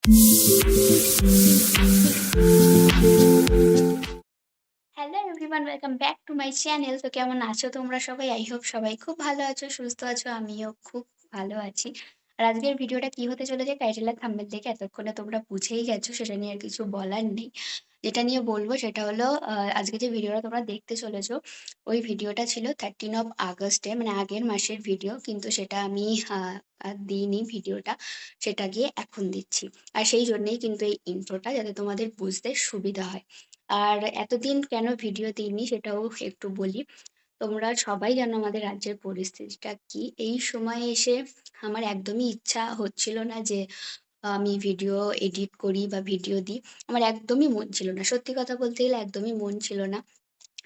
Hello everyone, welcome back to my channel. তো কেমন আছো তোমরা সবাই? আই হোপ সবাই খুব ভালো আছো, সুস্থ আছো। আমিও খুব ভালো আছি। আর আজকের ভিডিওটা কি হতে চলেছে টাইটেল আর থাম্বনেল দেখে এতক্ষণে তোমরা বুঝেই গেছো, সেটা নিয়ে আর কিছু বলার নেই। যেটা নিয়ে বলবো সেটা হলো আজকে যে ভিডিওটা তোমরা দেখতে চলেছো, ওই ভিডিওটা ছিল 13 অফ আগস্টে, মানে আগের মাসের ভিডিও, কিন্তু সেটা আমি আর দিইনি ভিডিওটা, সেটা গিয়ে এখন দিচ্ছি। আর সেই জন্যেই কিন্তু এই ইন্ট্রোটা, যাতে তোমাদের বুঝতে সুবিধা হয়। আর এতদিন কেন ভিডিও দিইনি সেটাও একটু বলি। তোমরা সবাই জানো আমাদের রাজ্যের পরিস্থিতিটা কি। এই সময়ে এসে আমার একদমই ইচ্ছা হচ্ছিল না যে আমি ভিডিও এডিট করি বা ভিডিও দিই। আমার একদমই মন ছিল না, সত্যি কথা বলতে গেলে একদমই মন ছিল না।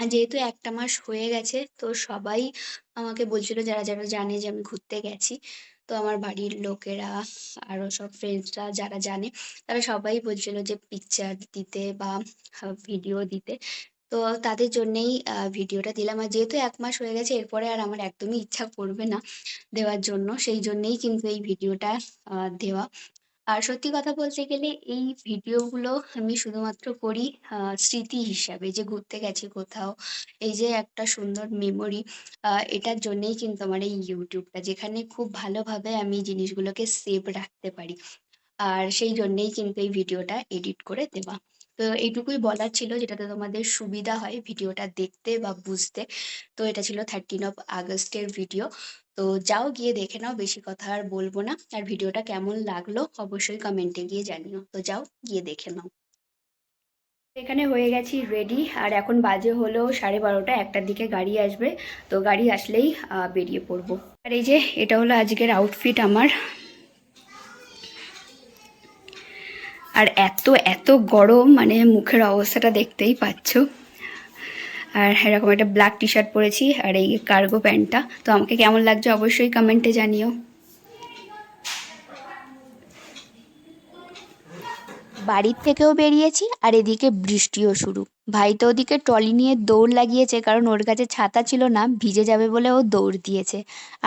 আর যেহেতু একটা মাস হয়ে গেছে, তো সবাই আমাকে বলছিল, যারা যারা জানে যে আমি ঘুরতে গেছি, তো আমার বাড়ির লোকেরা, আরো সব ফ্রেন্ডসরা যারা জানে, তারা সবাই বলছিল যে পিকচার দিতে বা ভিডিও দিতে। তো তাদের জন্যেই ভিডিওটা দিলাম। আর যেহেতু ১ মাস হয়ে গেছে, এরপরে আর আমার একদমই ইচ্ছা করবে না দেওয়ার জন্য। সেই জন্যেই কিন্তু এই ভিডিওটা দেওয়া। আর সত্যি কথা বলতে গেলে এই ভিডিওগুলো আমি শুধুমাত্র করি স্মৃতি হিসাবে, যে ঘুরতে গেছি কোথাও। এই যে একটা সুন্দর মেমোরি, এটার জন্যেই কিন্তু আমার এই ইউটিউবটা, যেখানে খুব ভালোভাবে আমি জিনিসগুলোকে সেভ রাখতে পারি। আর সেই জন্যেই কিন্তু এই ভিডিওটা এডিট করে দেওয়া। তো এইটুকুই বলার ছিল, যেটাতে তোমাদের সুবিধা হয় ভিডিওটা দেখতে বা বুঝতে। তো এটা ছিল 13 অফ আগস্টের ভিডিও। তো যাও গিয়ে দেখে নাও, বেশি কথা আর বলবো না। আর ভিডিওটা কেমন লাগলো অবশ্যই কমেন্টে গিয়ে জানিও। তো যাও গিয়ে দেখে নাও। এখানে হয়ে গেছি রেডি, আর এখন বাজে হলো 12:30, 1টার দিকে গাড়ি আসবে। তো গাড়ি আসলেই বেরিয়ে পড়বো। আর এই যে এটা হলো আজকের আউটফিট আমার। আর এত এত গরম, মানে মুখের অবস্থাটা দেখতেই পাচ্ছ। আর এরকম একটা ব্ল্যাক টি শার্ট পরেছি, আর এই কার্গো প্যান্টটা। তো আমাকে কেমন লাগছে অবশ্যই কমেন্টে জানিও। বাড়ির থেকেও বেরিয়েছি, আর এদিকে বৃষ্টিও শুরু। ভাই তো ওদিকে ট্রলি নিয়ে দৌড় লাগিয়েছে, কারণ ওর কাছে ছাতা ছিল না, ভিজে যাবে বলে ও দৌড় দিয়েছে।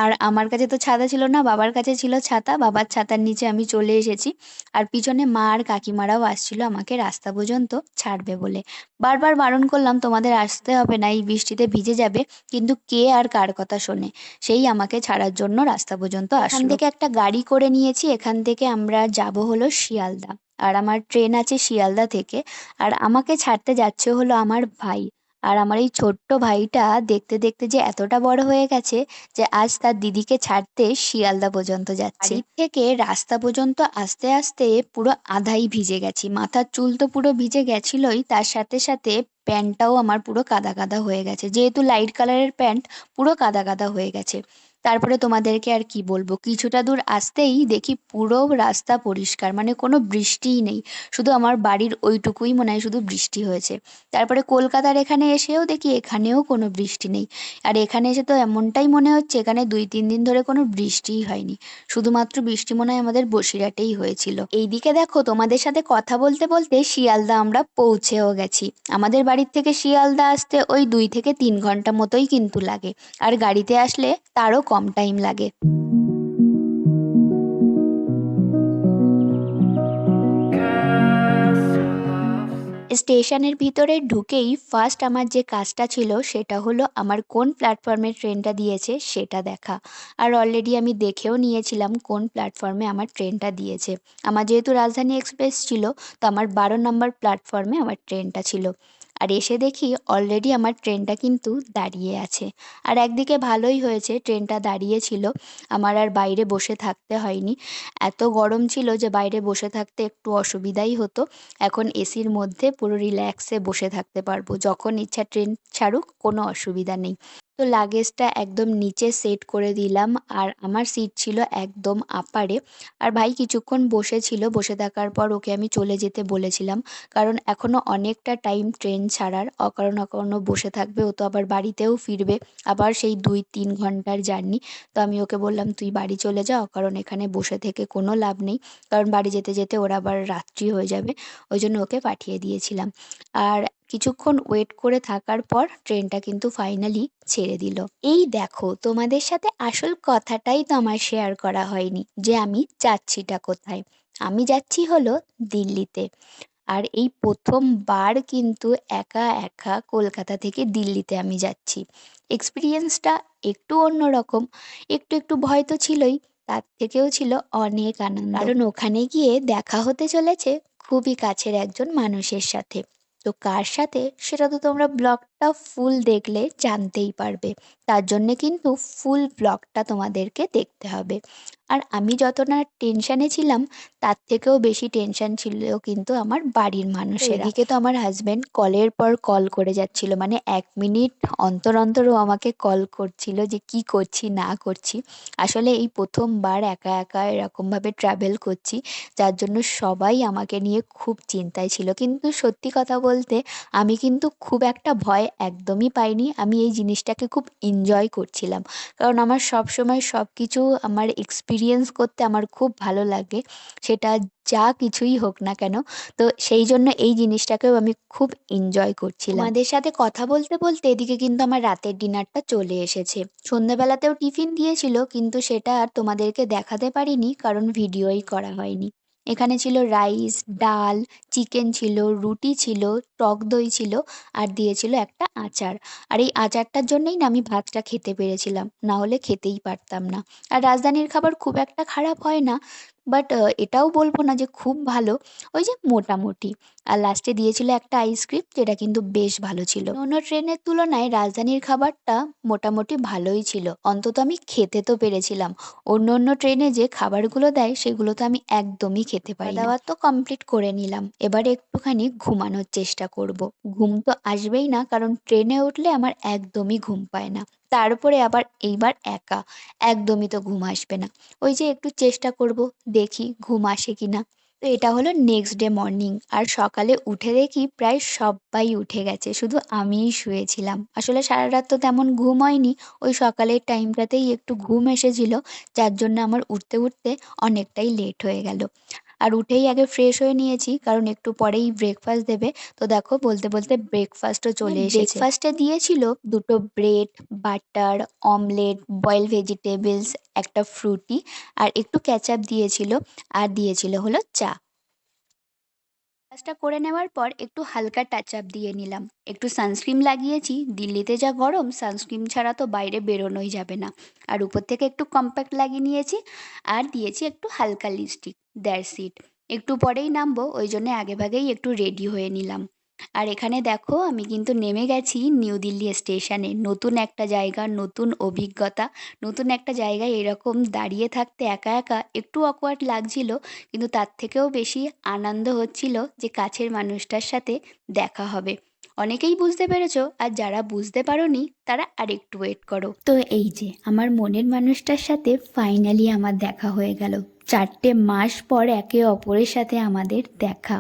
আর আমার কাছে তো ছাতা ছিল না, বাবার কাছে ছিল ছাতা, বাবার ছাতার নিচে আমি চলে এসেছি। আর পিছনে মা আর কাকিমারাও আসছিল আমাকে রাস্তা পর্যন্ত ছাড়বে বলে। বারবার বারণ করলাম, তোমাদের আসতে হবে না, এই বৃষ্টিতে ভিজে যাবে। কিন্তু কে আর কার কথা শোনে, সেই আমাকে ছাড়ার জন্য রাস্তা পর্যন্ত আসলো। এখান থেকে একটা গাড়ি করে নিয়েছি, এখান থেকে আমরা যাব হলো শিয়ালদা। আর আমার ট্রেন আছে শিয়ালদা থেকে। আর আমাকে ছাড়তে যাচ্ছে হলো আমার ভাই। আর আমার এই ছোট্ট ভাইটা দেখতে দেখতে যে এতটা বড় হয়ে গেছে, যে আজ তার দিদিকে ছাড়তে শিয়ালদা পর্যন্ত যাচ্ছে। বাড়ি থেকে রাস্তা পর্যন্ত আসতে আসতে পুরো আধাই ভিজে গেছি, মাথার চুল তো পুরো ভিজে গেছিলই, তার সাথে সাথে প্যান্টটাও আমার পুরো কাদা কাদা হয়ে গেছে, যেহেতু লাইট কালারের প্যান্ট, পুরো কাদা কাদা হয়ে গেছে। তারপরে তোমাদেরকে আর কি বলবো, কিছুটা দূর আসতেই দেখি পুরো রাস্তা পরিষ্কার, মানে কোনো বৃষ্টিই নেই। শুধু আমার বাড়ির ওইটুকুই মনে হয় শুধু বৃষ্টি হয়েছে। তারপরে কলকাতার এখানে এসেও দেখি এখানেও কোনো বৃষ্টি নেই। আর এখানে এসে তো এমনটাই মনে হচ্ছে এখানে 2-3 দিন ধরে কোনো বৃষ্টিই হয়নি। শুধুমাত্র বৃষ্টি মনে হয় আমাদের বসিরহাটেই হয়েছিল। এইদিকে দেখো, তোমাদের সাথে কথা বলতে বলতে শিয়ালদা আমরা পৌঁছেও গেছি। আমাদের বাড়ির থেকে শিয়ালদা আসতে ওই 2 থেকে 3 ঘন্টা মতোই কিন্তু লাগে। আর গাড়িতে আসলে তারও কম টাইম লাগে। স্টেশনের ভিতরে ঢুকেই ফার্স্ট আমার যে কাজটা ছিল সেটা হলো আমার কোন প্ল্যাটফর্মে ট্রেনটা দিয়েছে সেটা দেখা। আর অলরেডি আমি দেখেও নিয়েছিলাম কোন প্ল্যাটফর্মে আমার ট্রেনটা দিয়েছে। আমার যেহেতু রাজধানী এক্সপ্রেস ছিল, তো আমার 12 নম্বর প্ল্যাটফর্মে আমার ট্রেনটা ছিল। আর এসে দেখি অলরেডি আমার ট্রেনটা কিন্তু দাঁড়িয়ে আছে। আর একদিকে ভালোই হয়েছে ট্রেনটা দাঁড়িয়ে ছিল, আমার আর বাইরে বসে থাকতে হয়নি। এত গরম ছিল যে বাইরে বসে থাকতে একটু অসুবিধাই হতো। এখন এসির মধ্যে পুরো রিল্যাক্সে বসে থাকতে পারবো, যখন ইচ্ছা ট্রেন ছাড়ুক, কোনো অসুবিধা নেই। তো লাগেজটা একদম নিচে সেট করে দিলাম, আর আমার সিট ছিল একদম আপারে। আর ভাই কিছুক্ষণ বসেছিল, বসে থাকার পর ওকে আমি চলে যেতে বলেছিলাম, কারণ এখনও অনেকটা টাইম ট্রেন ছাড়ার। অকারণ অকারণ বসে থাকবে, ও তো আবার বাড়িতেও ফিরবে, আবার সেই 2-3 ঘন্টার জার্নি। তো আমি ওকে বললাম, তুই বাড়ি চলে যা, কারণ এখানে বসে থেকে কোনো লাভ নেই, কারণ বাড়ি যেতে যেতে ওরা আবার রাত্রি হয়ে যাবে। ওই জন্য ওকে পাঠিয়ে দিয়েছিলাম। আর কিছুক্ষণ ওয়েট করে থাকার পর ট্রেনটা কিন্তু ফাইনালি ছেড়ে দিল। এই দেখো, তোমাদের সাথে আসল কথাটাই তো আমার শেয়ার করা হয়নি, যে আমি যাচ্ছিটা কোথায়। আমি যাচ্ছি হলো দিল্লিতে। আর এই প্রথমবার কিন্তু একা একা কলকাতা থেকে দিল্লিতে আমি যাচ্ছি। এক্সপিরিয়েন্সটা একটু অন্যরকম, একটু একটু ভয় তো ছিলই, তার থেকেও ছিল অনেক আনন্দ। কারণ ওখানে গিয়ে দেখা হতে চলেছে খুবই কাছের একজন মানুষের সাথে। তো কার সাথে সেটা তো তোমরা ব্লগটা ফুল দেখলে জানতেই পারবে। তার জন্যে কিন্তু ফুল ব্লগটা তোমাদেরকে দেখতে হবে। আর আমি যত না টেনশানে ছিলাম, তার থেকেও বেশি টেনশন ছিল কিন্তু আমার বাড়ির মানুষেরা। এদিকে তো আমার হাজবেন্ড কলের পর কল করে যাচ্ছিল, মানে 1 মিনিট অন্তর অন্তরও আমাকে কল করছিল যে কি করছি না করছি। আসলে এই প্রথমবার একা একা এরকমভাবে ট্রাভেল করছি, যার জন্য সবাই আমাকে নিয়ে খুব চিন্তায় ছিল। কিন্তু সত্যি কথা বলতে আমি কিন্তু খুব একটা ভয় একদমই পাইনি। আমি এই জিনিসটাকে খুব এনজয় করছিলাম, কারণ আমার সব সময় সব কিছু আমার এক্সপিরিয়েন্স করতে আমার খুব ভালো লাগে, সেটা যা কিছুই হোক না কেন। তো সেই জন্য এই জিনিসটাকেও আমি খুব এনজয় করছিলাম। তোমাদের সাথে কথা বলতে বলতে এদিকে কিন্তু আমার রাতের ডিনারটা চলে এসেছে। সন্ধ্যাবেলাতেও টিফিন দিয়েছিল, কিন্তু সেটা আর তোমাদেরকে দেখাতে পারিনি কারণ ভিডিওই করা হয়নি। এখানে ছিল রাইস, ডাল, চিকেন ছিল, রুটি ছিল, টক দই ছিল, আর দিয়েছিল একটা আচার। আর এই আচারটার জন্যই না আমি ভাতটা খেতে পেরেছিলাম, না হলে খেতেই পারতাম না। আর রাজধানীর খাবার খুব একটা খারাপ হয় না, বাট এটাও বলবো না যে খুব ভালো, ওই যে মোটামুটি। আর লাস্টে দিয়েছিল একটা আইসক্রিম, যেটা কিন্তু বেশ ভালো ছিল। অন্য ট্রেনের তুলনায় রাজধানীর খাবারটা মোটামুটি ভালোই ছিল, অন্তত আমি খেতে তো পেরেছিলাম। অন্য অন্য ট্রেনে যে খাবারগুলো দেয় সেগুলো তো আমি একদমই খেতে পারি না। খাওয়া দাওয়া তো কমপ্লিট করে নিলাম, এবারে একটুখানি ঘুমানোর চেষ্টা করব। ঘুম তো আসবেই না, কারণ ট্রেনে উঠলে আমার একদমই ঘুম পায় না। তার উপরে আবার এইবার একা, একদমই তো ঘুম আসবে না। ওই যে একটু চেষ্টা করব, দেখি ঘুম আসে কিনা। তো এটা হলো নেক্সট ডে মর্নিং, আর সকালে উঠে দেখি প্রায় সবাই উঠে গেছে, শুধু আমিই শুয়েছিলাম। আসলে সারা রাত তো তেমন ঘুম হয়নি, ওই সকালের টাইমটাতেই একটু ঘুম এসেছিল, যার জন্য আমার উঠতে উঠতে অনেকটাই লেট হয়ে গেল। আর উঠেই আগে ফ্রেশ হয়ে নিয়েছি, কারণ একটু পরেই ব্রেকফাস্ট দেবে। তো দেখো বলতে বলতে ব্রেকফাস্টও চলে এসেছে। ব্রেকফাস্টে দিয়েছিল দুটো bread, butter, omelette, boil vegetables, একটা ফ্রুটি, আর একটু ক্যাচআপ দিয়েছিল, আর দিয়েছিল হলো চা। কাজটা করে নেওয়ার পর একটু হালকা টাচ আপ দিয়ে নিলাম, একটু সানস্ক্রিন লাগিয়েছি। দিল্লিতে যা গরম, সানস্ক্রিন ছাড়া তো বাইরে বেরোনোই যাবে না। আর উপর থেকে একটু কম্প্যাক্ট লাগিয়ে নিয়েছি, আর দিয়েছি একটু হালকা লিপস্টিক। That's it. একটু পরেই নামবো, ওই জন্য আগেভাগেই একটু রেডি হয়ে নিলাম। আর এখানে দেখো আমি কিন্তু নেমে গেছি নিউ দিল্লি স্টেশনে। নতুন একটা জায়গা, নতুন অভিজ্ঞতা, নতুন একটা জায়গায় এরকম দাঁড়িয়ে থাকতে একা একা একটু অকওয়ার্ড লাগছিল, কিন্তু তার থেকেও বেশি আনন্দ হচ্ছিল যে কাছের মানুষটার সাথে দেখা হবে। অনেকেই বুঝতে পেরেছো, আর যারা বুঝতে পারোনি তারা আরেকটু ওয়েট করো। তো এই যে আমার মনের মানুষটার সাথে ফাইনালি আমার দেখা হয়ে গেল। 4টে মাস পর একে অপরের সাথে আমাদের দেখা।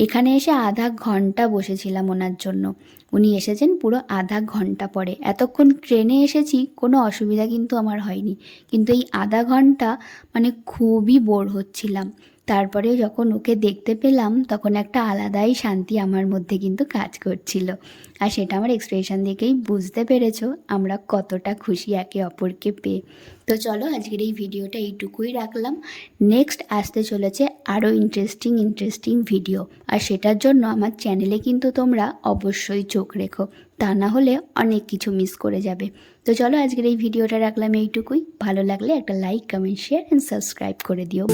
এখানে এসে আধা ঘন্টা বসেছিলাম ওনার জন্য। উনি এসেছেন পুরো আধা ঘন্টা পরে। এতক্ষণ ট্রেনে এসেছি, কোনো অসুবিধা কিন্তু আমার হয়নি, কিন্তু এই আধা ঘন্টা মানে খুবই বোর হচ্ছিলাম। তারপরে যখন ওকে দেখতে পেলাম, তখন একটা আলাদাই শান্তি আমার মধ্যে কিন্তু কাজ করছিল। আর সেটা আমার এক্সপ্রেশন দেখেই বুঝতে পেরেছো আমরা কতটা খুশি একে অপরকে পেয়ে। তো চলো আজকের এই ভিডিওটা এইটুকুই রাখলাম। নেক্সট আসতে চলেছে আরও ইন্টারেস্টিং ইন্টারেস্টিং ভিডিও, আর সেটার জন্য আমার চ্যানেলে কিন্তু তোমরা অবশ্যই চোখ রেখো, তা না হলে অনেক কিছু মিস করে যাবে। তো চলো আজকের এই ভিডিওটা রাখলাম এইটুকুই। ভালো লাগলে একটা like, comment, share and subscribe করে দিও।